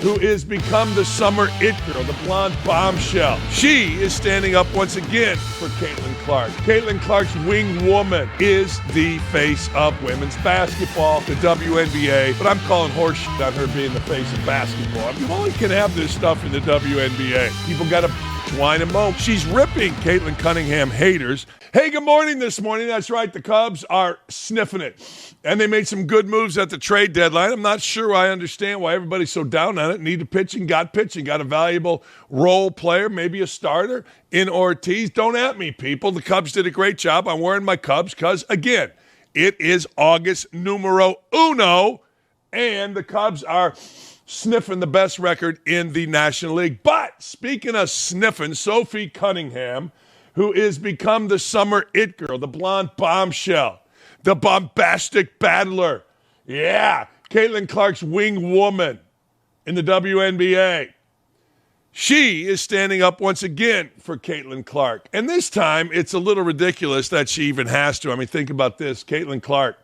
who is become the summer it girl, the blonde bombshell. She is standing up once again for Caitlin Clark. Caitlin Clark's wing woman is the face of women's basketball, the WNBA, but I'm calling horseshit on her being the face of basketball. I mean, you only can have this stuff in the WNBA. People got to whine and moan. She's ripping Caitlin Cunningham haters. Hey, good morning this morning. That's right. The Cubs are sniffing it. And they made some good moves at the trade deadline. I'm not sure I understand why everybody's so down on it. Needed pitching, got pitching. Got a valuable role player, maybe a starter in Ortiz. Don't at me, people. The Cubs did a great job. I'm wearing my Cubs because, again, it is August numero uno, and the Cubs are sniffing the best record in the National League. But speaking of sniffing, Sophie Cunningham, who is become the summer it girl, the blonde bombshell, the bombastic battler. Yeah, Caitlin Clark's wing woman in the WNBA. She is standing up once again for Caitlin Clark. And this time, it's a little ridiculous that she even has to. I mean, think about this. Caitlin Clark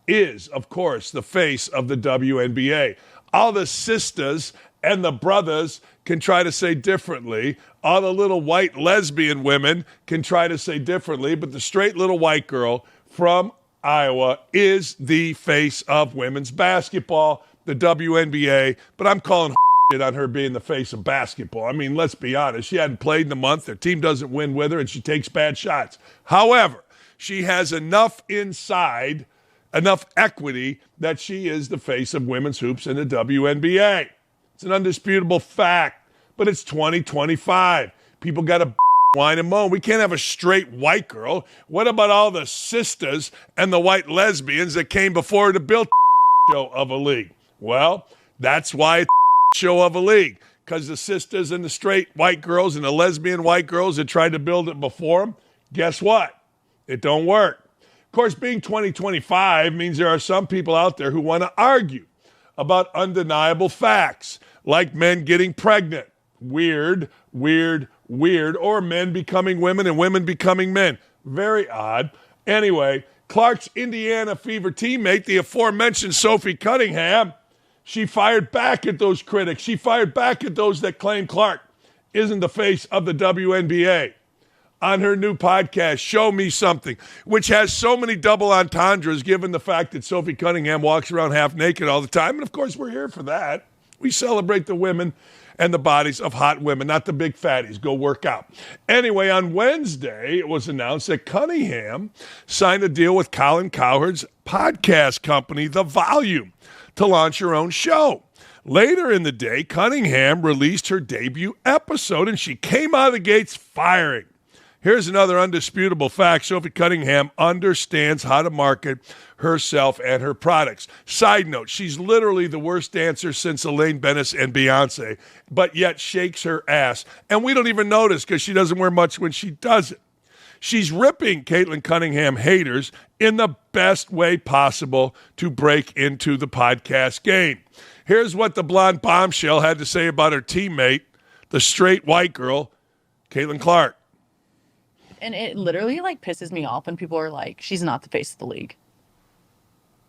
is, of course, the face of the WNBA. All the sisters and the brothers can try to say differently. All the little white lesbian women can try to say differently. But the straight little white girl from Iowa is the face of women's basketball, the WNBA. But I'm calling shit on her being the face of basketball. I mean, let's be honest. She hadn't played in a month. Their team doesn't win with her, and she takes bad shots. However, she has enough inside, enough equity that she is the face of women's hoops in the WNBA. It's an undisputable fact, but it's 2025. People got to whine and moan. We can't have a straight white girl. What about all the sisters and the white lesbians that came before her to build show of a league? Well, that's why it's show of a league, because the sisters and the straight white girls and the lesbian white girls that tried to build it before them, guess what? It don't work. Of course, being 2025 means there are some people out there who want to argue about undeniable facts, like men getting pregnant. Weird, weird, weird. Or men becoming women and women becoming men. Very odd. Anyway, Clark's Indiana Fever teammate, the aforementioned Sophie Cunningham, she fired back at those critics. She fired back at those that claim Clark isn't the face of the WNBA. On her new podcast, Show Me Something, which has so many double entendres given the fact that Sophie Cunningham walks around half naked all the time. And, of course, we're here for that. We celebrate the women and the bodies of hot women, not the big fatties. Go work out. Anyway, on Wednesday, it was announced that Cunningham signed a deal with Colin Cowherd's podcast company, The Volume, to launch her own show. Later in the day, Cunningham released her debut episode, and she came out of the gates firing. Here's another undisputable fact. Sophie Cunningham understands how to market herself and her products. Side note, she's literally the worst dancer since Elaine Bennis and Beyonce, but yet shakes her ass. And we don't even notice because she doesn't wear much when she does it. She's ripping Caitlin Cunningham haters in the best way possible to break into the podcast game. Here's what the blonde bombshell had to say about her teammate, the straight white girl, Caitlin Clark. And it literally, pisses me off when people are like, she's not the face of the league.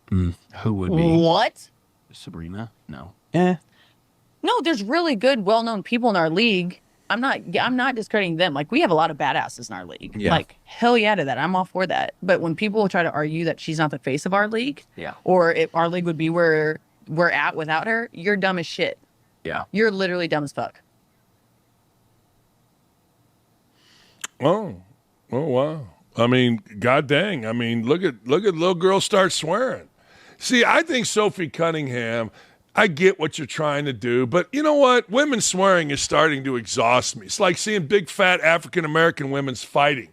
Who would be? What? Sabrina? No. No, there's really good, well-known people in our league. I'm not discrediting them. We have a lot of badasses in our league. Yeah. Hell yeah to that. I'm all for that. But when people try to argue that she's not the face of our league, Yeah. or if our league would be where we're at without her, you're dumb as shit. Yeah. You're literally dumb as fuck. Oh, wow. I mean, god dang. I mean, look at little girl start swearing. See, I think Sophie Cunningham, I get what you're trying to do, but you know what? Women swearing is starting to exhaust me. It's like seeing big, fat African-American women fighting.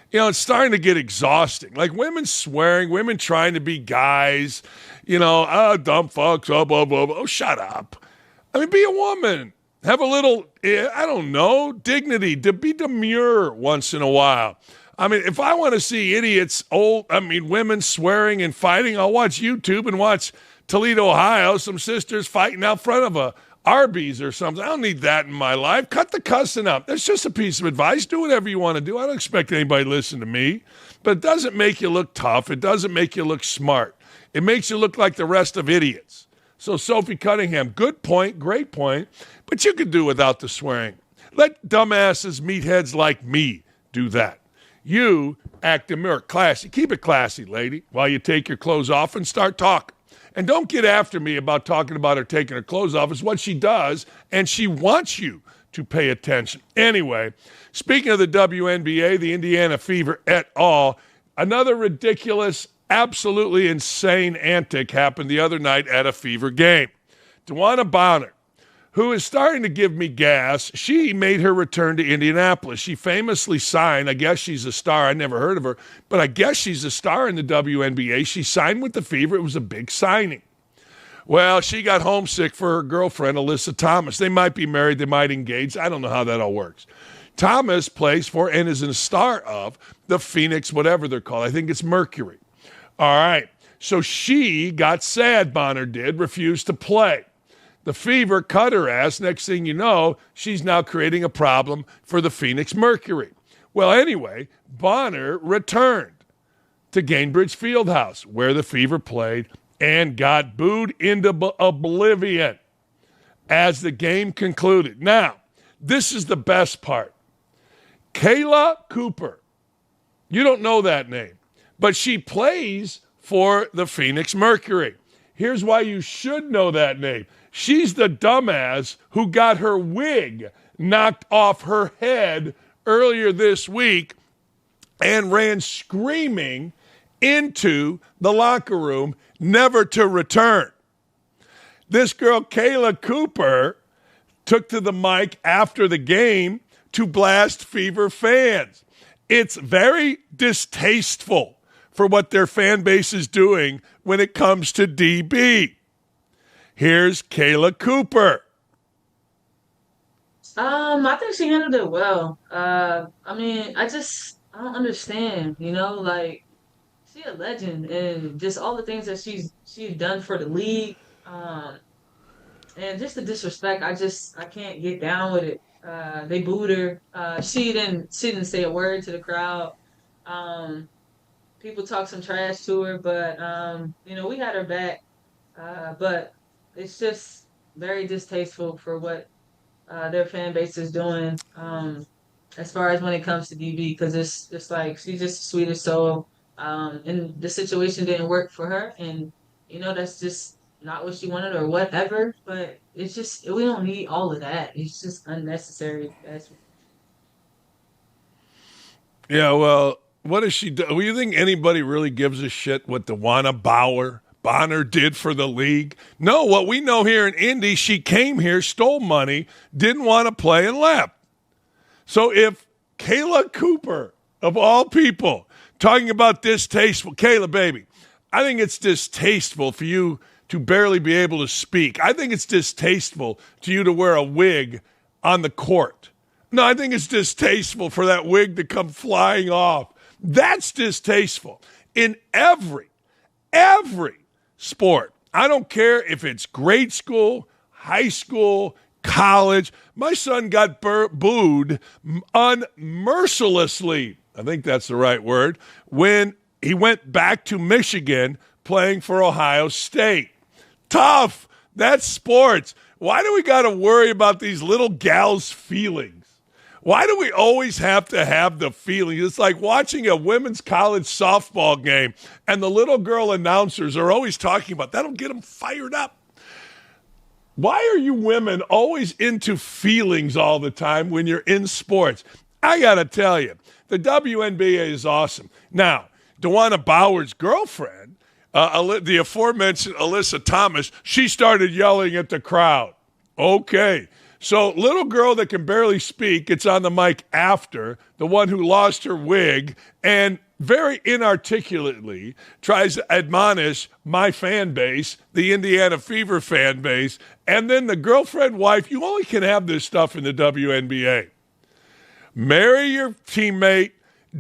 It's starting to get exhausting. Women swearing, women trying to be guys, dumb fucks, blah, blah, blah. Oh, shut up. I mean, be a woman. Have a little, I don't know, dignity, to be demure once in a while. I mean, if I want to see idiots, women swearing and fighting, I'll watch YouTube and watch Toledo, Ohio, some sisters fighting out front of a Arby's or something. I don't need that in my life. Cut the cussing up. That's just a piece of advice. Do whatever you want to do. I don't expect anybody to listen to me. But it doesn't make you look tough. It doesn't make you look smart. It makes you look like the rest of idiots. So Sophie Cunningham, good point, great point, but you could do without the swearing. Let dumbasses, meatheads like me do that. You act demure, classy. Keep it classy, lady, while you take your clothes off and start talking. And don't get after me about talking about her taking her clothes off. It's what she does, and she wants you to pay attention. Anyway, speaking of the WNBA, the Indiana Fever et al., another ridiculous, absolutely insane antic happened the other night at a Fever game. DeWanna Bonner, who is starting to give me gas, she made her return to Indianapolis. She famously signed, I guess she's a star, I never heard of her, but I guess she's a star in the WNBA. She signed with the Fever. It was a big signing. Well, she got homesick for her girlfriend, Alyssa Thomas. They might be married, they might engage. I don't know how that all works. Thomas plays for and is a star of the Phoenix, whatever they're called. I think it's Mercury. All right. So she got sad, Bonner did, refused to play. The Fever cut her ass. Next thing you know, she's now creating a problem for the Phoenix Mercury. Well, anyway, Bonner returned to Gainbridge Fieldhouse, where the Fever played, and got booed into oblivion as the game concluded. Now, this is the best part. Kayla Cooper. You don't know that name, but she plays for the Phoenix Mercury. Here's why you should know that name. She's the dumbass who got her wig knocked off her head earlier this week and ran screaming into the locker room, never to return. This girl, Kayla Cooper, took to the mic after the game to blast Fever fans. It's very distasteful for what their fan base is doing when it comes to DB. Here's Kayla Cooper. I think she handled it well. I don't understand, like she a legend and just all the things that she's done for the league. And just the disrespect, I can't get down with it. They booed her. She didn't say a word to the crowd. People talk some trash to her, but we had her back. But it's just very distasteful for what their fan base is doing as far as when it comes to DB, because it's like she's just the sweetest soul, and the situation didn't work for her, and that's just not what she wanted or whatever. But it's just, we don't need all of that. It's just unnecessary. Yeah, well, what does she do? Do you think anybody really gives a shit what DeWanna Bonner did for the league? No, what we know here in Indy, she came here, stole money, didn't want to play, and left. So if Kayla Cooper, of all people, talking about distasteful, Kayla, baby, I think it's distasteful for you to barely be able to speak. I think it's distasteful to you to wear a wig on the court. No, I think it's distasteful for that wig to come flying off. That's distasteful. In every sport. I don't care if it's grade school, high school, college. My son got booed unmercilessly, I think that's the right word, when he went back to Michigan playing for Ohio State. Tough. That's sports. Why do we got to worry about these little gals' feelings? Why do we always have to have the feeling? It's like watching a women's college softball game, and the little girl announcers are always talking about that'll get them fired up. Why are you women always into feelings all the time when you're in sports? I got to tell you, the WNBA is awesome. Now, DeWanna Bauer's girlfriend, the aforementioned Alyssa Thomas, she started yelling at the crowd. Okay. So little girl that can barely speak gets on the mic after, the one who lost her wig, and very inarticulately tries to admonish my fan base, the Indiana Fever fan base, and then the girlfriend, wife, you only can have this stuff in the WNBA. Marry your teammate,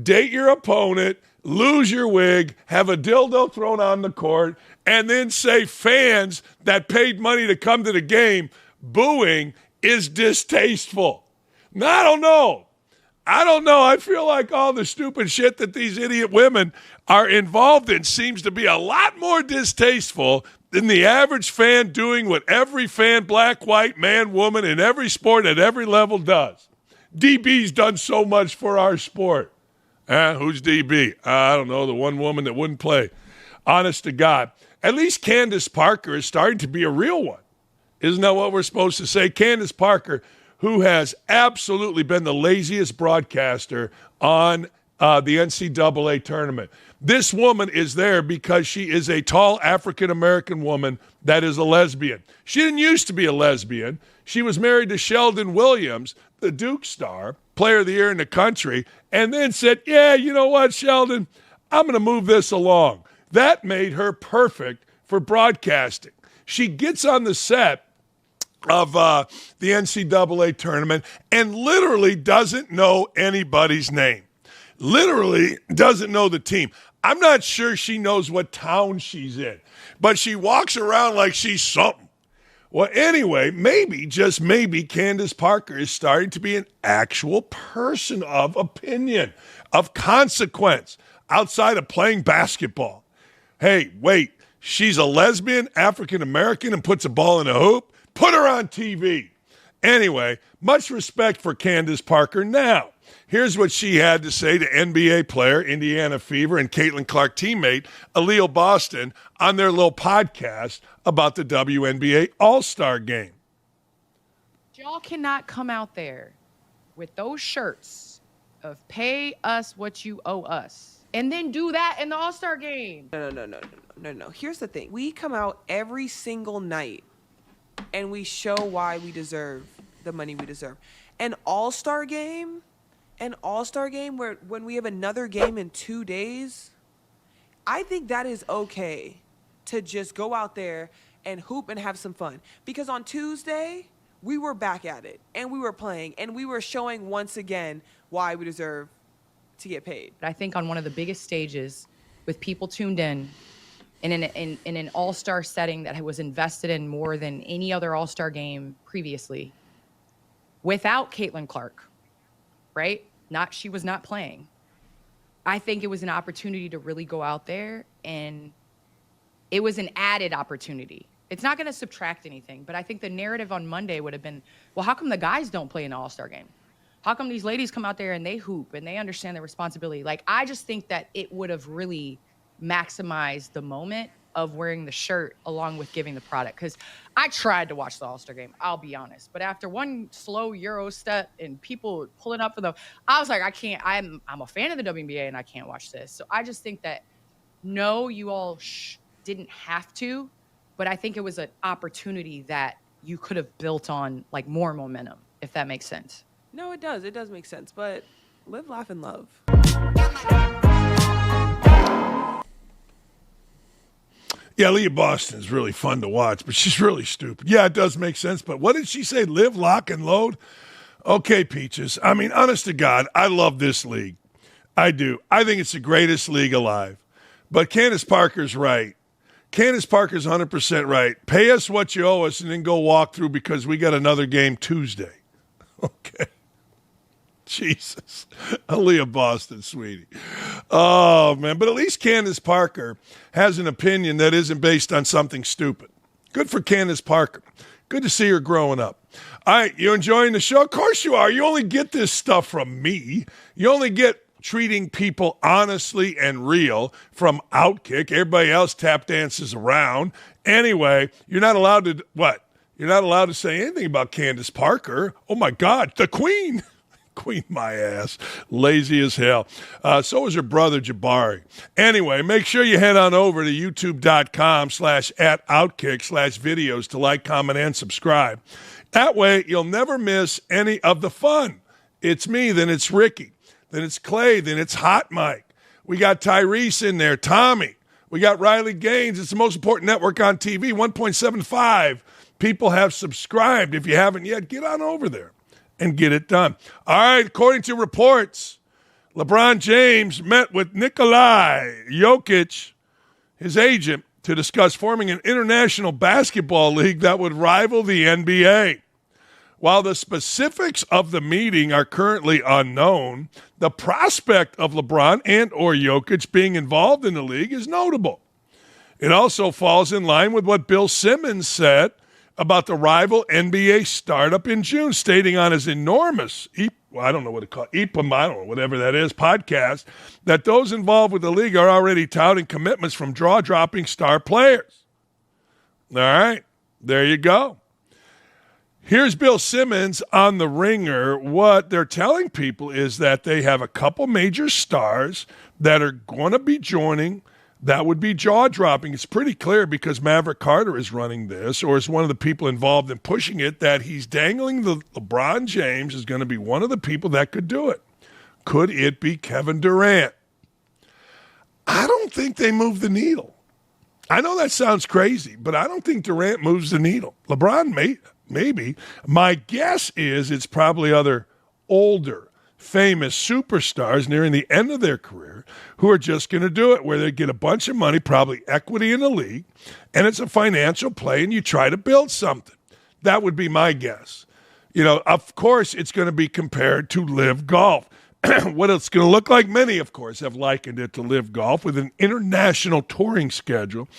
date your opponent, lose your wig, have a dildo thrown on the court, and then say fans that paid money to come to the game booing is distasteful. Now, I don't know. I feel like all the stupid shit that these idiot women are involved in seems to be a lot more distasteful than the average fan doing what every fan, black, white, man, woman, in every sport at every level does. DB's done so much for our sport. Who's DB? I don't know, the one woman that wouldn't play. Honest to God. At least Candace Parker is starting to be a real one. Isn't that what we're supposed to say? Candace Parker, who has absolutely been the laziest broadcaster on the NCAA tournament. This woman is there because she is a tall African-American woman that is a lesbian. She didn't used to be a lesbian. She was married to Sheldon Williams, the Duke star, player of the year in the country, and then said, yeah, you know what, Sheldon, I'm going to move this along. That made her perfect for broadcasting. She gets on the set of the NCAA tournament and literally doesn't know anybody's name. Literally doesn't know the team. I'm not sure she knows what town she's in, but she walks around like she's something. Well, anyway, maybe, just maybe, Candace Parker is starting to be an actual person of opinion, of consequence, outside of playing basketball. Hey, wait, she's a lesbian, African-American, and puts a ball in a hoop? Put her on TV. Anyway, much respect for Candace Parker. Now, here's what she had to say to NBA player, Indiana Fever, and Caitlin Clark teammate, Aaliyah Boston, on their little podcast about the WNBA All-Star Game. Y'all cannot come out there with those shirts of pay us what you owe us and then do that in the All-Star Game. No. Here's the thing. We come out every single night and we show why we deserve the money we deserve. An all-star game where when we have another game in 2 days, I think that is okay to just go out there and hoop and have some fun. Because on Tuesday, we were back at it and we were playing and we were showing once again why we deserve to get paid. I think on one of the biggest stages with people tuned in an all-star setting that was invested in more than any other all-star game previously, without Caitlin Clark, right? She was not playing. I think it was an opportunity to really go out there, and it was an added opportunity. It's not going to subtract anything, but I think the narrative on Monday would have been, well, how come the guys don't play in the all-star game? How come these ladies come out there and they hoop and they understand their responsibility? Like, I just think that it would have really maximized the moment of wearing the shirt along with giving the product. Because I tried to watch the All-Star game, I'll be honest. But after one slow Euro step and people pulling up for I was like, I can't, I'm a fan of the WNBA and I can't watch this. So I just think that, no, you all didn't have to, but I think it was an opportunity that you could have built on, like, more momentum, if that makes sense. No, it does. It does make sense. But live, laugh, and love. Yeah, Leah Boston is really fun to watch, but she's really stupid. Yeah, it does make sense, but what did she say? Live, lock, and load? Okay, Peaches. I mean, honest to God, I love this league. I do. I think it's the greatest league alive. But Candace Parker's right. Candace Parker's 100% right. Pay us what you owe us and then go walk through because we got another game Tuesday. Okay. Jesus. Aaliyah Boston, sweetie. Oh, man. But at least Candace Parker has an opinion that isn't based on something stupid. Good for Candace Parker. Good to see her growing up. All right, you enjoying the show? Of course you are. You only get this stuff from me. You only get treating people honestly and real from OutKick. Everybody else tap dances around. Anyway, you're not allowed to, what? You're not allowed to say anything about Candace Parker. Oh, my God, the queen. Queen my ass. Lazy as hell. So is her brother, Jabari. Anyway, make sure you head on over to youtube.com/@OutKick/videos to like, comment, and subscribe. That way, you'll never miss any of the fun. It's me, then it's Ricky, then it's Clay, then it's Hot Mike. We got Tyrese in there, Tommy. We got Riley Gaines. It's the most important network on TV. 1.75 people have subscribed. If you haven't yet, get on over there and get it done. All right, according to reports, LeBron James met with Nikolai Jokic, his agent, to discuss forming an international basketball league that would rival the NBA. While the specifics of the meeting are currently unknown, the prospect of LeBron and or Jokic being involved in the league is notable. It also falls in line with what Bill Simmons said about the rival NBA startup in June, stating on his enormous, I don't know what to call it, I don't know, whatever that is, podcast, that those involved with the league are already touting commitments from jaw-dropping star players. All right, there you go. Here's Bill Simmons on The Ringer. What they're telling people is that they have a couple major stars that are going to be joining. That would be jaw-dropping. It's pretty clear because Maverick Carter is running this, or is one of the people involved in pushing it, that he's dangling the LeBron James is going to be one of the people that could do it. Could it be Kevin Durant? I don't think they move the needle. I know that sounds crazy, but I don't think Durant moves the needle. LeBron maybe. My guess is it's probably other older, famous superstars nearing the end of their career who are just going to do it, where they get a bunch of money, probably equity in the league, and it's a financial play, and you try to build something. That would be my guess. Of course, it's going to be compared to Live Golf. What it's going to look like, many, of course, have likened it to Live Golf with an international touring schedule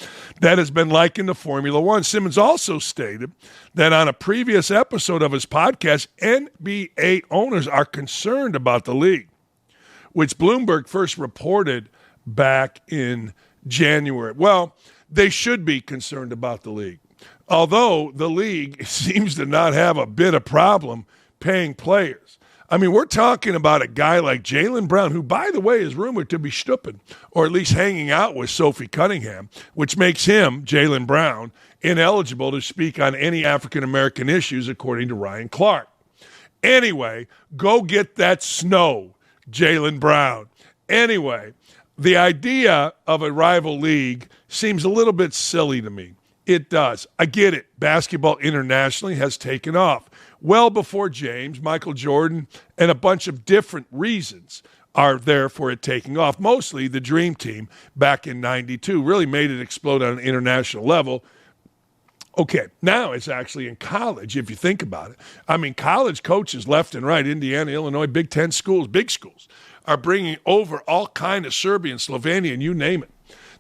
that has been likened to Formula One. Simmons also stated that on a previous episode of his podcast, NBA owners are concerned about the league, which Bloomberg first reported back in January. Well, they should be concerned about the league, although the league seems to not have a bit of problem paying players. I mean, we're talking about a guy like Jaylen Brown, who, by the way, is rumored to be stooping, or at least hanging out with Sophie Cunningham, which makes him, Jaylen Brown, ineligible to speak on any African-American issues, according to Ryan Clark. Anyway, go get that snow, Jaylen Brown. Anyway, the idea of a rival league seems a little bit silly to me. It does. I get it. Basketball internationally has taken off. Well before James, Michael Jordan, and a bunch of different reasons are there for it taking off. Mostly the Dream Team back in '92 really made it explode on an international level. Okay, now it's actually in college, if you think about it. I mean, college coaches left and right, Indiana, Illinois, Big Ten schools, big schools, are bringing over all kind of Serbian, Slovenian, you name it.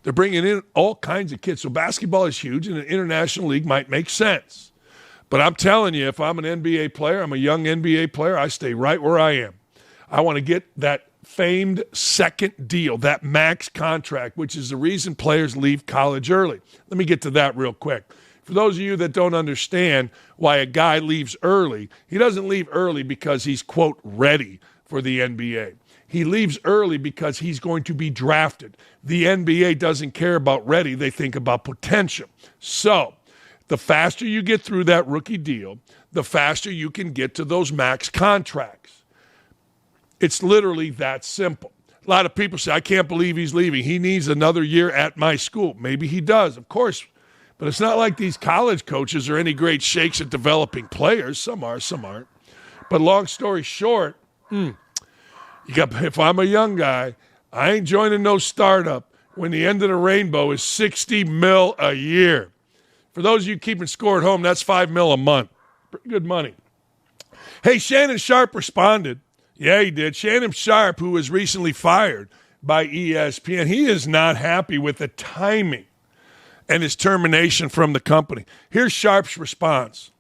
They're bringing in all kinds of kids. So basketball is huge, and an international league might make sense. But I'm telling you, if I'm an NBA player, I'm a young NBA player, I stay right where I am. I want to get that famed second deal, that max contract, which is the reason players leave college early. Let me get to that real quick. For those of you that don't understand why a guy leaves early, he doesn't leave early because he's, quote, ready for the NBA. He leaves early because he's going to be drafted. The NBA doesn't care about ready. They think about potential. So the faster you get through that rookie deal, the faster you can get to those max contracts. It's literally that simple. A lot of people say, I can't believe he's leaving. He needs another year at my school. Maybe he does, of course. But it's not like these college coaches are any great shakes at developing players. Some are, some aren't. But long story short, if I'm a young guy, I ain't joining no startup when the end of the rainbow is $60 million a year. For those of you keeping score at home, that's $5 million a month. Pretty good money. Hey, Shannon Sharpe responded. Yeah, he did. Shannon Sharpe, who was recently fired by ESPN, he is not happy with the timing and his termination from the company. Here's Sharpe's response.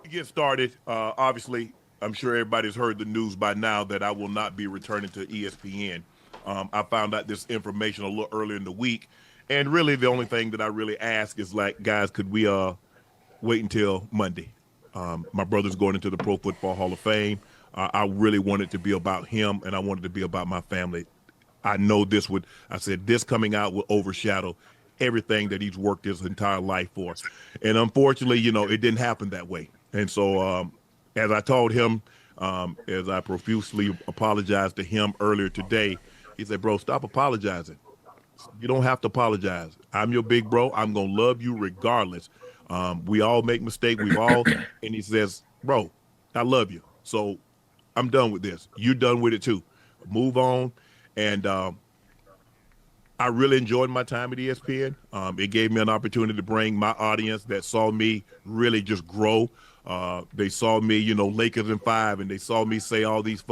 To get started, obviously, I'm sure everybody's heard the news by now that I will not be returning to ESPN. I found out this information a little earlier in the week. And really, the only thing that I really ask is, like, guys, could we wait until Monday? My brother's going into the Pro Football Hall of Fame. I really want it to be about him, and I want it to be about my family. I know this coming out will overshadow everything that he's worked his entire life for. And unfortunately, it didn't happen that way. And so as I told him, as I profusely apologized to him earlier today, he said, bro, stop apologizing. You don't have to apologize. I'm your big bro. I'm going to love you regardless. We all make mistakes. And he says, bro, I love you. So I'm done with this. You're done with it too. Move on. And I really enjoyed my time at ESPN. It gave me an opportunity to bring my audience that saw me really just grow They saw me, Lakers in 5, and they saw me say all these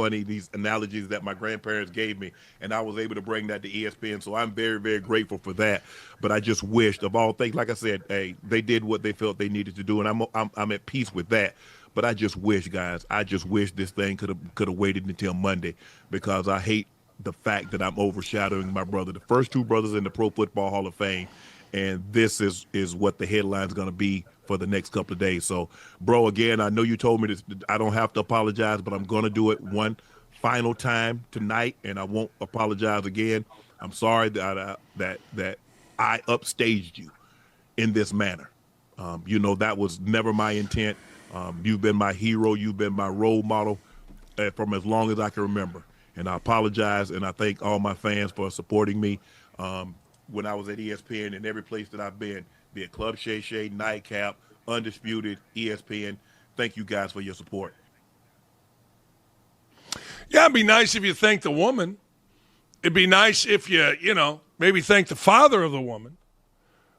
analogies that my grandparents gave me, and I was able to bring that to ESPN. So I'm very, very grateful for that. But I just wished, of all things, like I said, hey, they did what they felt they needed to do, and I'm at peace with that. But I just wish, guys, this thing could have waited until Monday, because I hate the fact that I'm overshadowing my brother, the first 2 brothers in the Pro Football Hall of Fame, and this is what the headline's going to be for the next couple of days. So, bro, again, I know you told me this, I don't have to apologize, but I'm going to do it one final time tonight, and I won't apologize again. I'm sorry that I upstaged you in this manner. That was never my intent. You've been my hero. You've been my role model from as long as I can remember. And I apologize, and I thank all my fans for supporting me when I was at ESPN and every place that I've been, be it Club Shay Shay, Nightcap, Undisputed, ESPN. Thank you guys for your support. Yeah, it'd be nice if you thanked the woman. It'd be nice if you maybe thank the father of the woman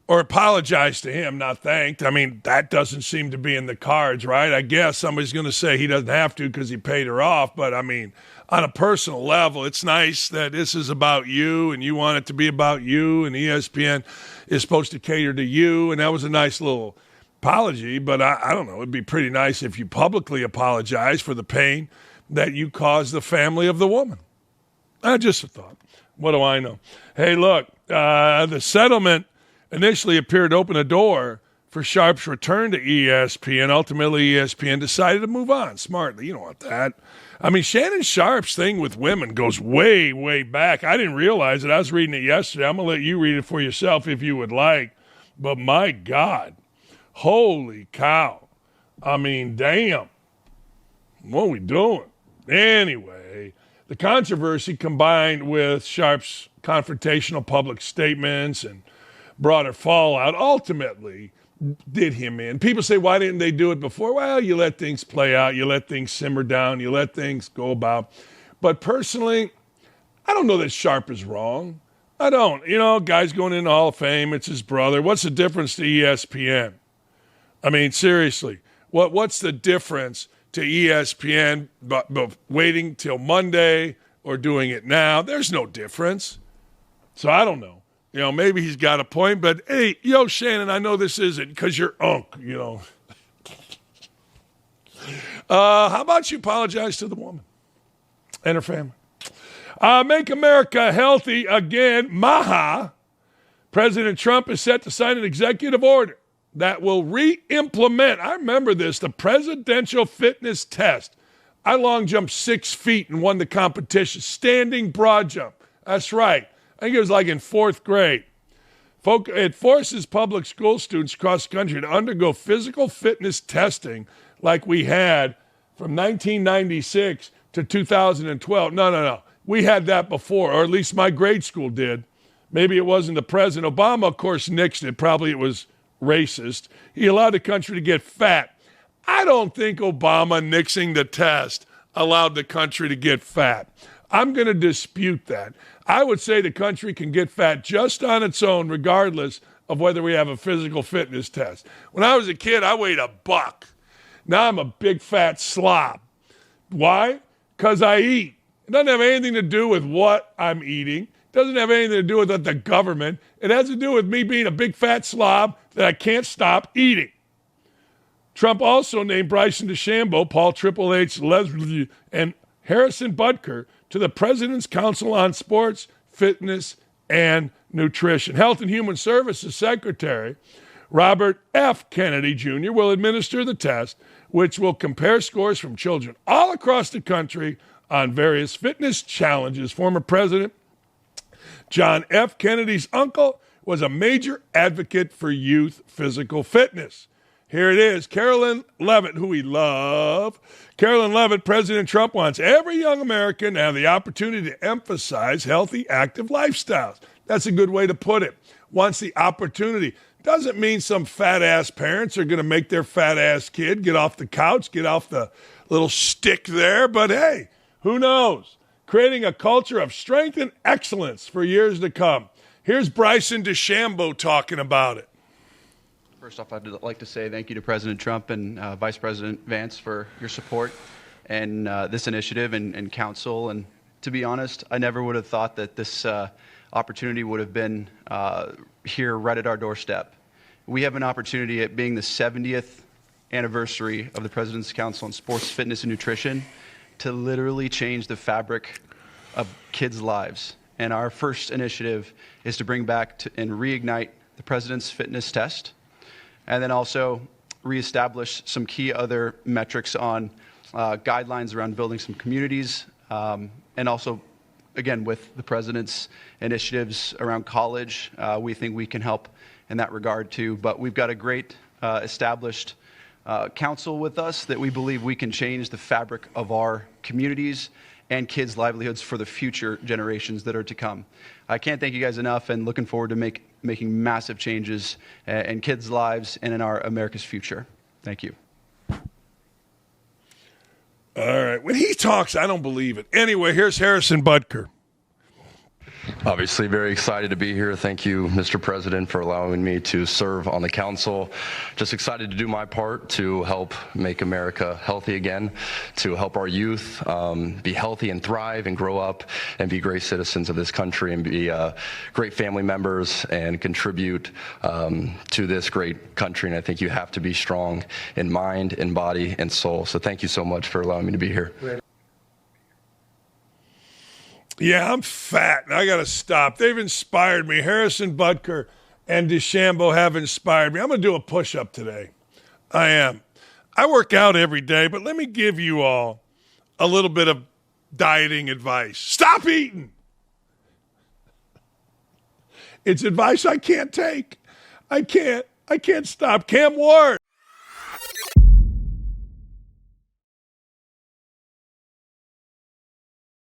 or apologize to him, not thanked. I mean, that doesn't seem to be in the cards, right? I guess somebody's going to say he doesn't have to because he paid her off. But, I mean, on a personal level, it's nice that this is about you and you want it to be about you, and ESPN is supposed to cater to you. And that was a nice little apology. But I don't know. It'd be pretty nice if you publicly apologize for the pain that you caused the family of the woman. Just a thought. What do I know? Hey, look, the settlement initially appeared to open a door for Sharpe's return to ESPN. Ultimately, ESPN decided to move on smartly. You don't want that. I mean, Shannon Sharpe's thing with women goes way, way back. I didn't realize it. I was reading it yesterday. I'm going to let you read it for yourself if you would like. But my God, holy cow. I mean, damn. What are we doing? Anyway, the controversy combined with Sharpe's confrontational public statements and broader fallout ultimately did him in. People say, why didn't they do it before? Well, you let things play out. You let things simmer down. You let things go about. But personally, I don't know that Sharpe is wrong. I don't. Guy's going in the Hall of Fame. It's his brother. What's the difference to ESPN? I mean, seriously, what's the difference to ESPN but waiting till Monday or doing it now? There's no difference. So I don't know. Maybe he's got a point, but hey, Shannon, I know this isn't because you're how about you apologize to the woman and her family? Make America healthy again. Maha. President Trump is set to sign an executive order that will re-implement, I remember this, the presidential fitness test. I long jumped 6 feet and won the competition. Standing broad jump. That's right. I think it was like in 4th grade. It forces public school students across the country to undergo physical fitness testing like we had from 1996 to 2012. No. We had that before, or at least my grade school did. Maybe it wasn't the president. Obama, of course, nixed it. Probably it was racist. He allowed the country to get fat. I don't think Obama nixing the test allowed the country to get fat. I'm going to dispute that. I would say the country can get fat just on its own, regardless of whether we have a physical fitness test. When I was a kid, I weighed $1. Now I'm a big fat slob. Why? Because I eat. It doesn't have anything to do with what I'm eating. It doesn't have anything to do with the government. It has to do with me being a big fat slob that I can't stop eating. Trump also named Bryson DeChambeau, Paul Triple H, Leslie, and Harrison Butker to the President's Council on Sports, Fitness, and Nutrition. Health and Human Services Secretary Robert F. Kennedy Jr. will administer the test, which will compare scores from children all across the country on various fitness challenges. Former President John F. Kennedy's uncle was a major advocate for youth physical fitness. Here it is. Carolyn Levitt, who we love. Carolyn Levitt, President Trump wants every young American to have the opportunity to emphasize healthy, active lifestyles. That's a good way to put it. Wants the opportunity. Doesn't mean some fat-ass parents are going to make their fat-ass kid get off the couch, get off the little stick there. But hey, who knows? Creating a culture of strength and excellence for years to come. Here's Bryson DeChambeau talking about it. First off, I'd like to say thank you to President Trump and Vice President Vance for your support and this initiative and council. And to be honest, I never would have thought that this opportunity would have been here right at our doorstep. We have an opportunity at being the 70th anniversary of the President's Council on Sports, Fitness, and Nutrition to literally change the fabric of kids' lives. And our first initiative is to bring back and reignite the President's Fitness Test, and then also reestablish some key other metrics on guidelines around building some communities, and also, again, with the President's initiatives around college, we think we can help in that regard too. But we've got a great established council with us that we believe we can change the fabric of our communities and kids' livelihoods for the future generations that are to come. I can't thank you guys enough, and looking forward to making massive changes in kids' lives and in our America's future. Thank you. All right. When he talks, I don't believe it. Anyway, here's Harrison Butker. Obviously very excited to be here. Thank you, Mr. President, for allowing me to serve on the council. Just excited to do my part to help make America healthy again, to help our youth be healthy and thrive and grow up and be great citizens of this country and be great family members and contribute to this great country. And I think you have to be strong in mind, in body, and soul. So thank you so much for allowing me to be here. Yeah, I'm fat, and I got to stop. They've inspired me. Harrison Butker and DeChambeau have inspired me. I'm going to do a push-up today. I am. I work out every day, but let me give you all a little bit of dieting advice. Stop eating. It's advice I can't take. I can't stop. Cam Ward.